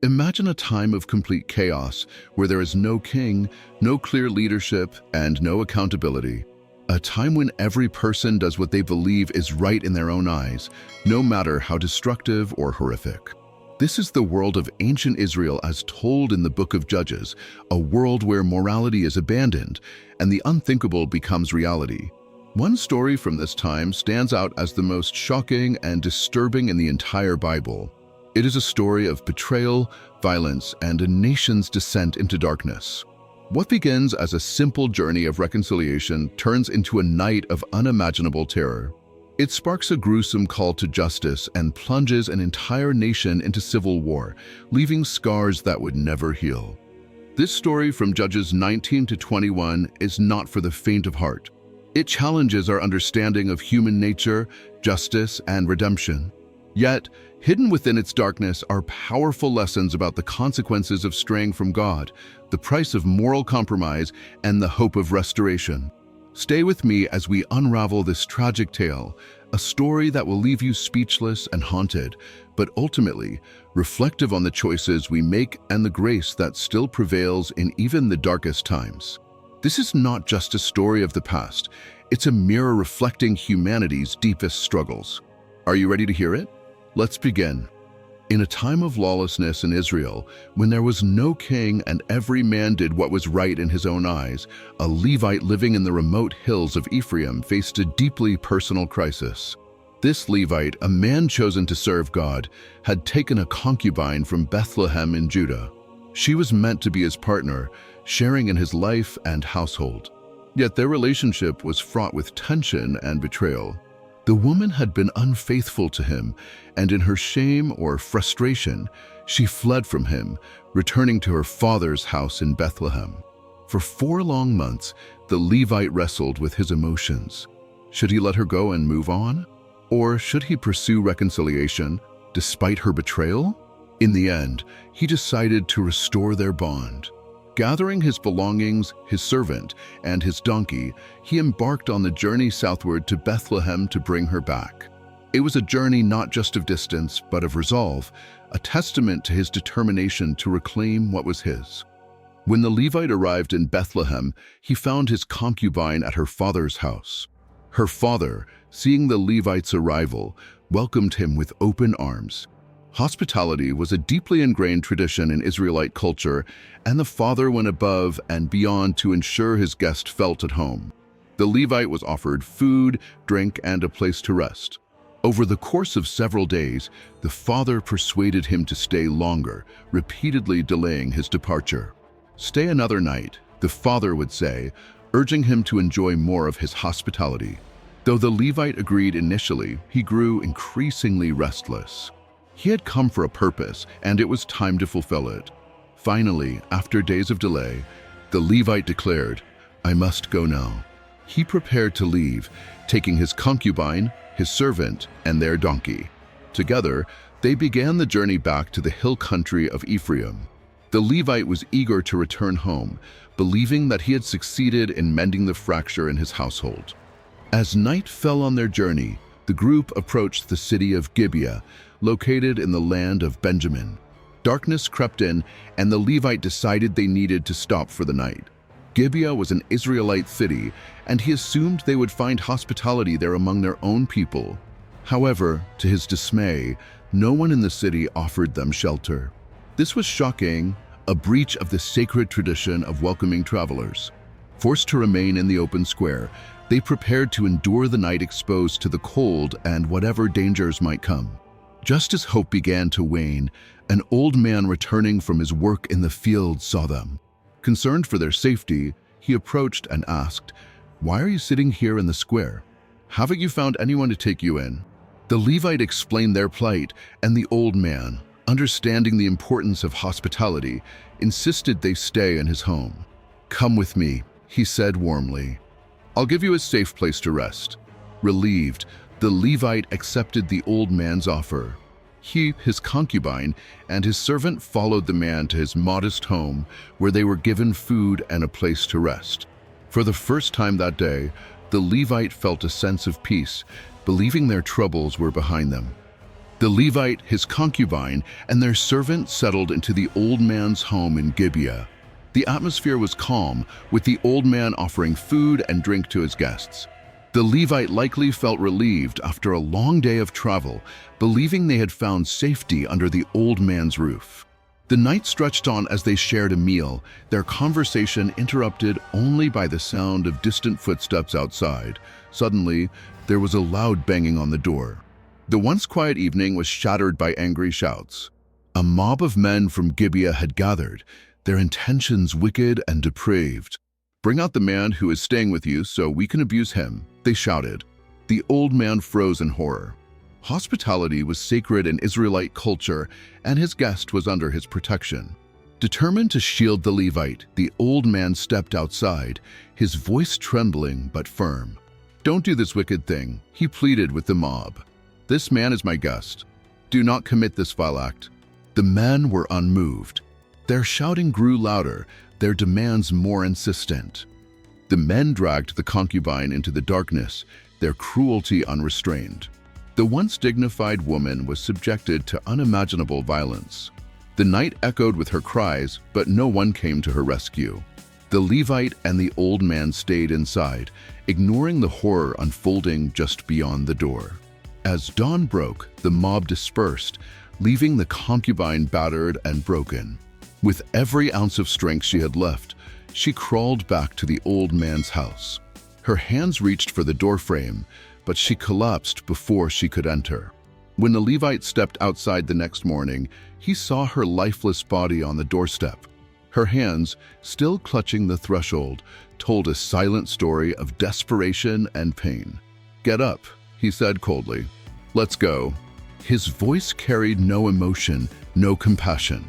Imagine a time of complete chaos where there is no king, no clear leadership, and no accountability. A time when every person does what they believe is right in their own eyes, no matter how destructive or horrific. This is the world of ancient Israel as told in the Book of Judges, a world where morality is abandoned and the unthinkable becomes reality. One story from this time stands out as the most shocking and disturbing in the entire Bible. It is a story of betrayal, violence, and a nation's descent into darkness. What begins as a simple journey of reconciliation turns into a night of unimaginable terror. It sparks a gruesome call to justice and plunges an entire nation into civil war, leaving scars that would never heal. This story from Judges 19 to 21 is not for the faint of heart. It challenges our understanding of human nature, justice, and redemption. Yet, hidden within its darkness are powerful lessons about the consequences of straying from God, the price of moral compromise, and the hope of restoration. Stay with me as we unravel this tragic tale, a story that will leave you speechless and haunted, but ultimately reflective on the choices we make and the grace that still prevails in even the darkest times. This is not just a story of the past, it's a mirror reflecting humanity's deepest struggles. Are you ready to hear it? Let's begin. In a time of lawlessness in Israel, when there was no king and every man did what was right in his own eyes, a Levite living in the remote hills of Ephraim faced a deeply personal crisis. This Levite, a man chosen to serve God, had taken a concubine from Bethlehem in Judah. She was meant to be his partner, sharing in his life and household. Yet their relationship was fraught with tension and betrayal. The woman had been unfaithful to him, and in her shame or frustration, she fled from him, returning to her father's house in Bethlehem. For 4 long months, the Levite wrestled with his emotions. Should he let her go and move on? Or should he pursue reconciliation despite her betrayal? In the end, he decided to restore their bond. Gathering his belongings, his servant, and his donkey, he embarked on the journey southward to Bethlehem to bring her back. It was a journey not just of distance, but of resolve, a testament to his determination to reclaim what was his. When the Levite arrived in Bethlehem, he found his concubine at her father's house. Her father, seeing the Levite's arrival, welcomed him with open arms. Hospitality was a deeply ingrained tradition in Israelite culture, and the father went above and beyond to ensure his guest felt at home. The Levite was offered food, drink, and a place to rest. Over the course of several days, the father persuaded him to stay longer, repeatedly delaying his departure. "Stay another night," the father would say, urging him to enjoy more of his hospitality. Though the Levite agreed initially, he grew increasingly restless. He had come for a purpose, and it was time to fulfill it. Finally, after days of delay, the Levite declared, "I must go now." He prepared to leave, taking his concubine, his servant, and their donkey. Together, they began the journey back to the hill country of Ephraim. The Levite was eager to return home, believing that he had succeeded in mending the fracture in his household. As night fell on their journey, the group approached the city of Gibeah, located in the land of Benjamin. Darkness crept in, and the Levite decided they needed to stop for the night. Gibeah was an Israelite city, and he assumed they would find hospitality there among their own people. However, to his dismay, no one in the city offered them shelter. This was shocking, a breach of the sacred tradition of welcoming travelers. Forced to remain in the open square, they prepared to endure the night exposed to the cold and whatever dangers might come. Just as hope began to wane, an old man returning from his work in the field saw them. Concerned for their safety, he approached and asked, "Why are you sitting here in the square? Haven't you found anyone to take you in?" The Levite explained their plight, and the old man, understanding the importance of hospitality, insisted they stay in his home. "Come with me," he said warmly. "I'll give you a safe place to rest." Relieved, the Levite accepted the old man's offer. He, his concubine, and his servant followed the man to his modest home, where they were given food and a place to rest. For the first time that day, the Levite felt a sense of peace, believing their troubles were behind them. The Levite, his concubine, and their servant settled into the old man's home in Gibeah. The atmosphere was calm, with the old man offering food and drink to his guests. The Levite likely felt relieved after a long day of travel, believing they had found safety under the old man's roof. The night stretched on as they shared a meal, their conversation interrupted only by the sound of distant footsteps outside. Suddenly, there was a loud banging on the door. The once quiet evening was shattered by angry shouts. A mob of men from Gibeah had gathered, their intentions wicked and depraved. "Bring out the man who is staying with you so we can abuse him," they shouted. The old man froze in horror. Hospitality was sacred in Israelite culture, and his guest was under his protection. Determined to shield the Levite, the old man stepped outside, his voice trembling but firm. "Don't do this wicked thing," he pleaded with the mob. "This man is my guest. Do not commit this vile act." The men were unmoved. Their shouting grew louder, their demands more insistent. The men dragged the concubine into the darkness, their cruelty unrestrained. The once dignified woman was subjected to unimaginable violence. The night echoed with her cries, but no one came to her rescue. The Levite and the old man stayed inside, ignoring the horror unfolding just beyond the door. As dawn broke, the mob dispersed, leaving the concubine battered and broken. With every ounce of strength she had left, she crawled back to the old man's house. Her hands reached for the doorframe, but she collapsed before she could enter. When the Levite stepped outside the next morning, he saw her lifeless body on the doorstep. Her hands, still clutching the threshold, told a silent story of desperation and pain. "Get up," he said coldly. "Let's go." His voice carried no emotion, no compassion.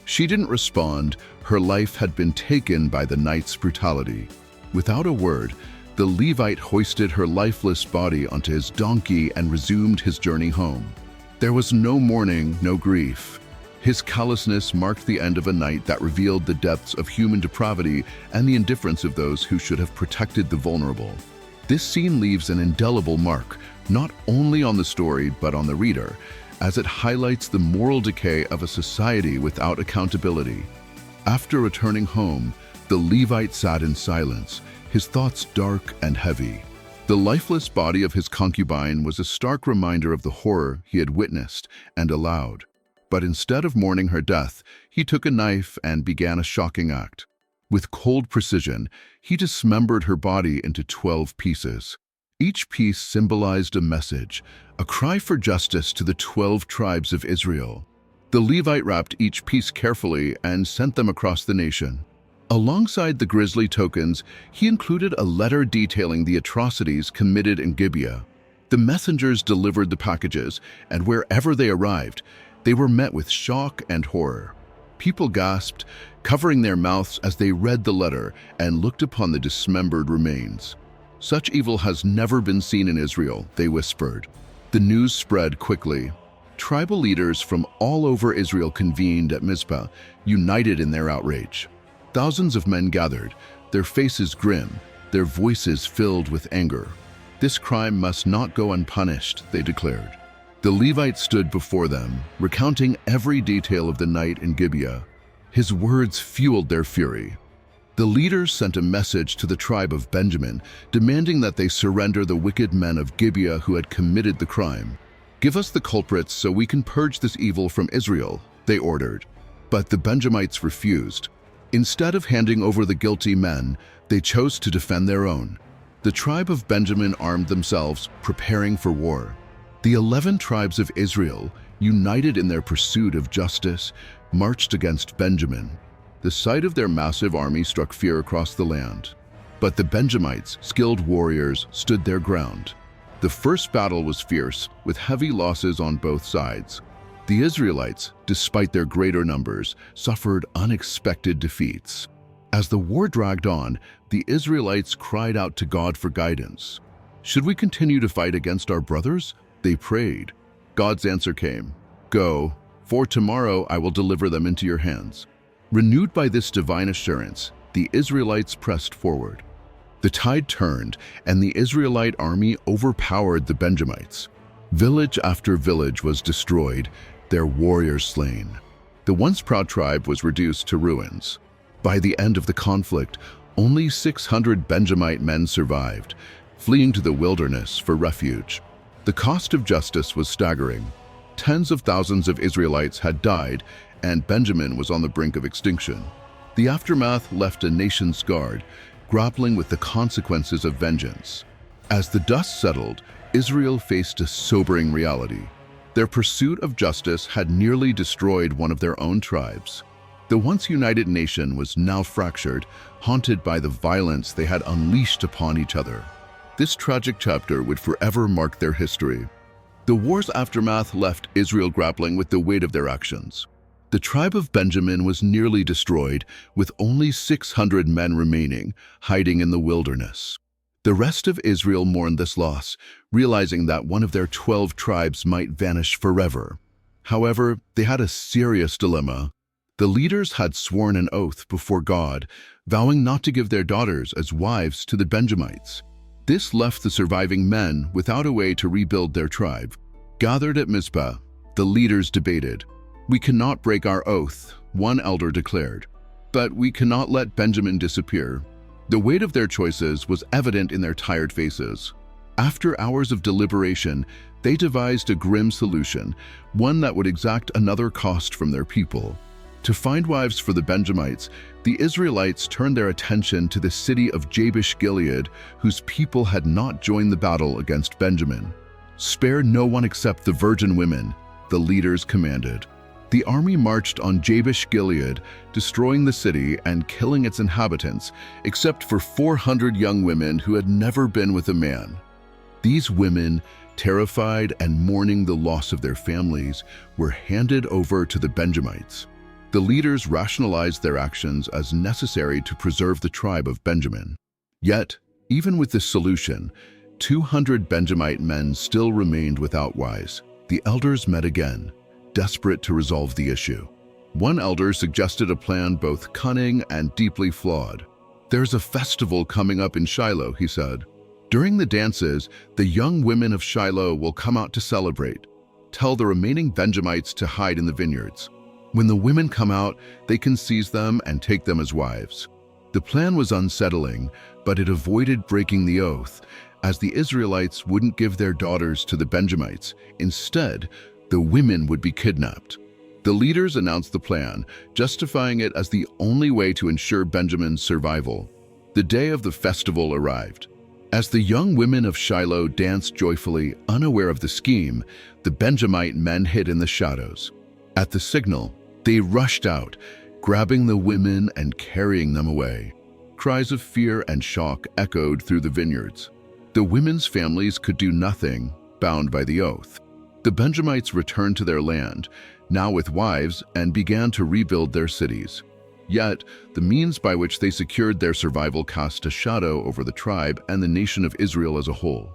She didn't respond. Her life had been taken by the night's brutality. Without a word, the Levite hoisted her lifeless body onto his donkey and resumed his journey home. There was no mourning, no grief. His callousness marked the end of a night that revealed the depths of human depravity and the indifference of those who should have protected the vulnerable. This scene leaves an indelible mark, not only on the story but on the reader, as it highlights the moral decay of a society without accountability. After returning home, the Levite sat in silence, his thoughts dark and heavy. The lifeless body of his concubine was a stark reminder of the horror he had witnessed and allowed. But instead of mourning her death, he took a knife and began a shocking act. With cold precision, he dismembered her body into 12 pieces. Each piece symbolized a message, a cry for justice to the 12 tribes of Israel. The Levite wrapped each piece carefully and sent them across the nation. Alongside the grisly tokens, he included a letter detailing the atrocities committed in Gibeah. The messengers delivered the packages, and wherever they arrived, they were met with shock and horror. People gasped, covering their mouths as they read the letter and looked upon the dismembered remains. "Such evil has never been seen in Israel," they whispered. The news spread quickly. Tribal leaders from all over Israel convened at Mizpah, united in their outrage. Thousands of men gathered, their faces grim, their voices filled with anger. "This crime must not go unpunished," they declared. The Levite stood before them, recounting every detail of the night in Gibeah. His words fueled their fury. The leaders sent a message to the tribe of Benjamin, demanding that they surrender the wicked men of Gibeah who had committed the crime. "Give us the culprits so we can purge this evil from Israel," they ordered. But the Benjamites refused. Instead of handing over the guilty men, they chose to defend their own. The tribe of Benjamin armed themselves, preparing for war. The 11 tribes of Israel, united in their pursuit of justice, marched against Benjamin. The sight of their massive army struck fear across the land. But the Benjamites, skilled warriors, stood their ground. The first battle was fierce, with heavy losses on both sides. The Israelites, despite their greater numbers, suffered unexpected defeats. As the war dragged on, the Israelites cried out to God for guidance. "Should we continue to fight against our brothers?" they prayed. God's answer came, "Go, for tomorrow I will deliver them into your hands." Renewed by this divine assurance, the Israelites pressed forward. The tide turned, and the Israelite army overpowered the Benjamites. Village after village was destroyed, their warriors slain. The once proud tribe was reduced to ruins. By the end of the conflict, only 600 Benjamite men survived, fleeing to the wilderness for refuge. The cost of justice was staggering. Tens of thousands of Israelites had died, and Benjamin was on the brink of extinction. The aftermath left a nation scarred, grappling with the consequences of vengeance. As the dust settled, Israel faced a sobering reality. Their pursuit of justice had nearly destroyed one of their own tribes. The once united nation was now fractured, haunted by the violence they had unleashed upon each other. This tragic chapter would forever mark their history. The war's aftermath left Israel grappling with the weight of their actions. The tribe of Benjamin was nearly destroyed, with only 600 men remaining, hiding in the wilderness. The rest of Israel mourned this loss, realizing that one of their 12 tribes might vanish forever. However, they had a serious dilemma. The leaders had sworn an oath before God, vowing not to give their daughters as wives to the Benjamites. This left the surviving men without a way to rebuild their tribe. Gathered at Mizpah, the leaders debated. "We cannot break our oath," one elder declared. "But we cannot let Benjamin disappear." The weight of their choices was evident in their tired faces. After hours of deliberation, they devised a grim solution, one that would exact another cost from their people. To find wives for the Benjamites, the Israelites turned their attention to the city of Jabesh-Gilead, whose people had not joined the battle against Benjamin. "Spare no one except the virgin women," the leaders commanded. The army marched on Jabesh-Gilead, destroying the city and killing its inhabitants, except for 400 young women who had never been with a man. These women, terrified and mourning the loss of their families, were handed over to the Benjamites. The leaders rationalized their actions as necessary to preserve the tribe of Benjamin. Yet, even with this solution, 200 Benjamite men still remained without wives. The elders met again, desperate to resolve the issue. One elder suggested a plan both cunning and deeply flawed. "There's a festival coming up in Shiloh," he said. "During the dances, the young women of Shiloh will come out to celebrate. Tell the remaining Benjamites to hide in the vineyards. When the women come out, they can seize them and take them as wives." The plan was unsettling, but it avoided breaking the oath, as the Israelites wouldn't give their daughters to the Benjamites. Instead, the women would be kidnapped. The leaders announced the plan, justifying it as the only way to ensure Benjamin's survival. The day of the festival arrived. As the young women of Shiloh danced joyfully, unaware of the scheme, the Benjamite men hid in the shadows. At the signal, they rushed out, grabbing the women and carrying them away. Cries of fear and shock echoed through the vineyards. The women's families could do nothing, bound by the oath. The Benjamites returned to their land, now with wives, and began to rebuild their cities. Yet, the means by which they secured their survival cast a shadow over the tribe and the nation of Israel as a whole.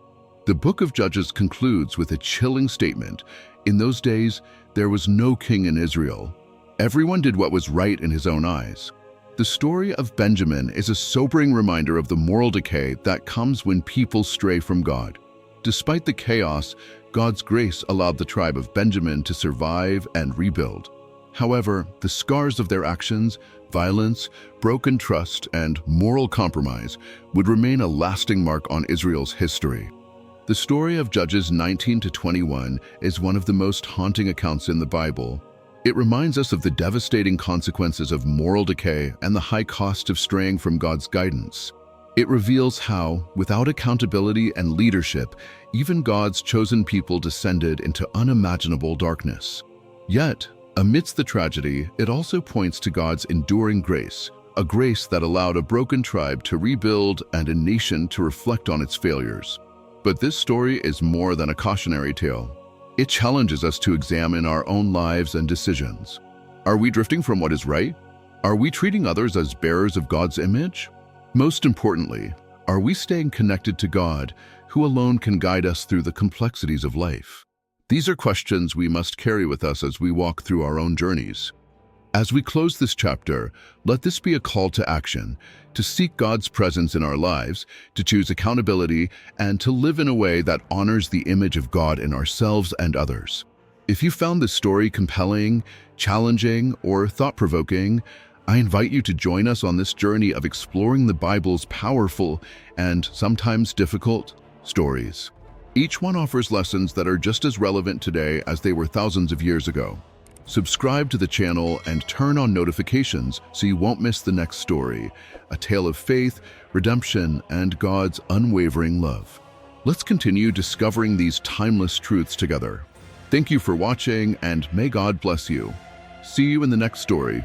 The book of Judges concludes with a chilling statement. In those days, there was no king in Israel. Everyone did what was right in his own eyes. The story of Benjamin is a sobering reminder of the moral decay that comes when people stray from God. Despite the chaos, God's grace allowed the tribe of Benjamin to survive and rebuild. However, the scars of their actions, violence, broken trust, and moral compromise would remain a lasting mark on Israel's history. The story of Judges 19 to 21 is one of the most haunting accounts in the Bible. It reminds us of the devastating consequences of moral decay and the high cost of straying from God's guidance. It reveals how, without accountability and leadership, even God's chosen people descended into unimaginable darkness. Yet, amidst the tragedy, it also points to God's enduring grace, a grace that allowed a broken tribe to rebuild and a nation to reflect on its failures. But this story is more than a cautionary tale. It challenges us to examine our own lives and decisions. Are we drifting from what is right? Are we treating others as bearers of God's image? Most importantly, are we staying connected to God, who alone can guide us through the complexities of life? These are questions we must carry with us as we walk through our own journeys. As we close this chapter, let this be a call to action, to seek God's presence in our lives, to choose accountability, and to live in a way that honors the image of God in ourselves and others. If you found this story compelling, challenging, or thought-provoking, I invite you to join us on this journey of exploring the Bible's powerful and sometimes difficult stories. Each one offers lessons that are just as relevant today as they were thousands of years ago. Subscribe to the channel and turn on notifications so you won't miss the next story, a tale of faith, redemption, and God's unwavering love. Let's continue discovering these timeless truths together. Thank you for watching, and may God bless you. See you in the next story.